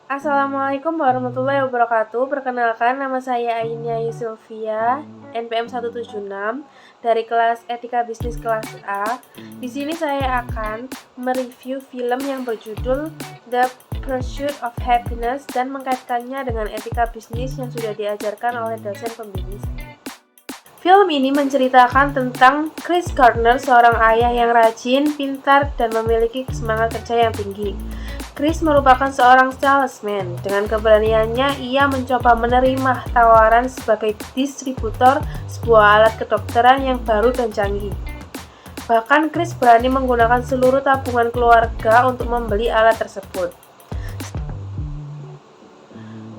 Assalamualaikum warahmatullahi wabarakatuh. Perkenalkan, nama saya Ainia Yusilvia, NPM 176 dari kelas Etika Bisnis kelas A. Di sini saya akan mereview film yang berjudul The Pursuit of Happiness dan mengkaitkannya dengan etika bisnis yang sudah diajarkan oleh dosen pembimbing saya. Film ini menceritakan tentang Chris Gardner, seorang ayah yang rajin, pintar, dan memiliki semangat kerja yang tinggi. Chris merupakan seorang salesman. Dengan keberaniannya, ia mencoba menerima tawaran sebagai distributor sebuah alat kedokteran yang baru dan canggih. Bahkan Chris berani menggunakan seluruh tabungan keluarga untuk membeli alat tersebut.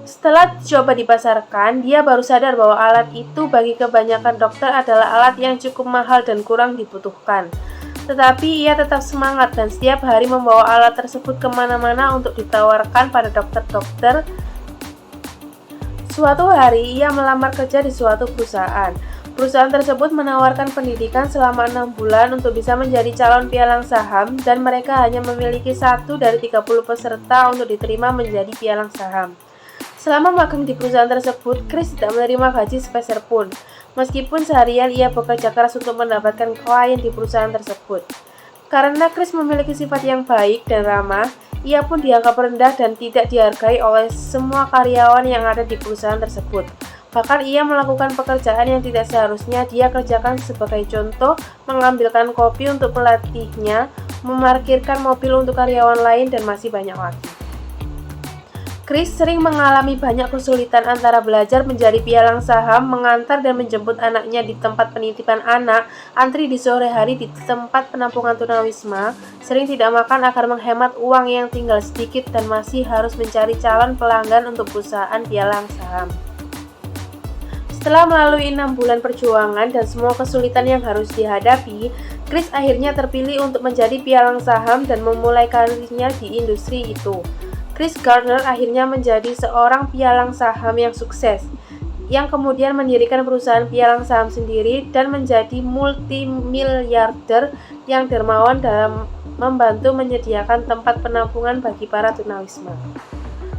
Setelah coba dipasarkan, dia baru sadar bahwa alat itu bagi kebanyakan dokter adalah alat yang cukup mahal dan kurang dibutuhkan. Tetapi ia tetap semangat dan setiap hari membawa alat tersebut kemana-mana untuk ditawarkan pada dokter-dokter. Suatu hari, ia melamar kerja di suatu perusahaan. Perusahaan tersebut menawarkan pendidikan selama 6 bulan untuk bisa menjadi calon pialang saham dan mereka hanya memiliki 1 dari 30 peserta untuk diterima menjadi pialang saham. Selama magang di perusahaan tersebut, Chris tidak menerima gaji sepeser pun, meskipun seharian ia bekerja keras untuk mendapatkan klien di perusahaan tersebut. Karena Chris memiliki sifat yang baik dan ramah, ia pun dianggap rendah dan tidak dihargai oleh semua karyawan yang ada di perusahaan tersebut. Bahkan ia melakukan pekerjaan yang tidak seharusnya dia kerjakan, sebagai contoh, mengambilkan kopi untuk pelatihnya, memarkirkan mobil untuk karyawan lain, dan masih banyak lagi. Chris sering mengalami banyak kesulitan antara belajar menjadi pialang saham, mengantar dan menjemput anaknya di tempat penitipan anak, antri di sore hari di tempat penampungan tunawisma, sering tidak makan agar menghemat uang yang tinggal sedikit dan masih harus mencari calon pelanggan untuk perusahaan pialang saham. Setelah melalui 6 bulan perjuangan dan semua kesulitan yang harus dihadapi, Chris akhirnya terpilih untuk menjadi pialang saham dan memulai karirnya di industri itu. Chris Gardner akhirnya menjadi seorang pialang saham yang sukses, yang kemudian mendirikan perusahaan pialang saham sendiri dan menjadi multimiliarder yang dermawan dalam membantu menyediakan tempat penampungan bagi para tunawisma.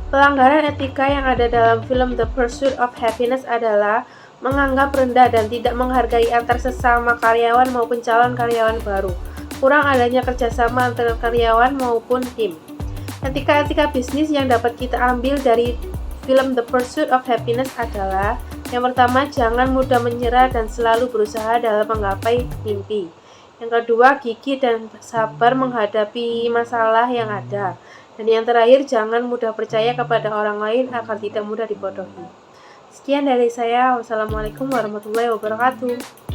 Pelanggaran etika yang ada dalam film The Pursuit of Happiness adalah menganggap rendah dan tidak menghargai antar sesama karyawan maupun calon karyawan baru, kurang adanya kerjasama antara karyawan maupun tim. Etika-etika bisnis yang dapat kita ambil dari film The Pursuit of Happiness adalah: yang pertama, jangan mudah menyerah dan selalu berusaha dalam menggapai mimpi. Yang kedua, gigih dan sabar menghadapi masalah yang ada. Dan yang terakhir, jangan mudah percaya kepada orang lain agar tidak mudah dibodohi. Sekian dari saya. Wassalamualaikum warahmatullahi wabarakatuh.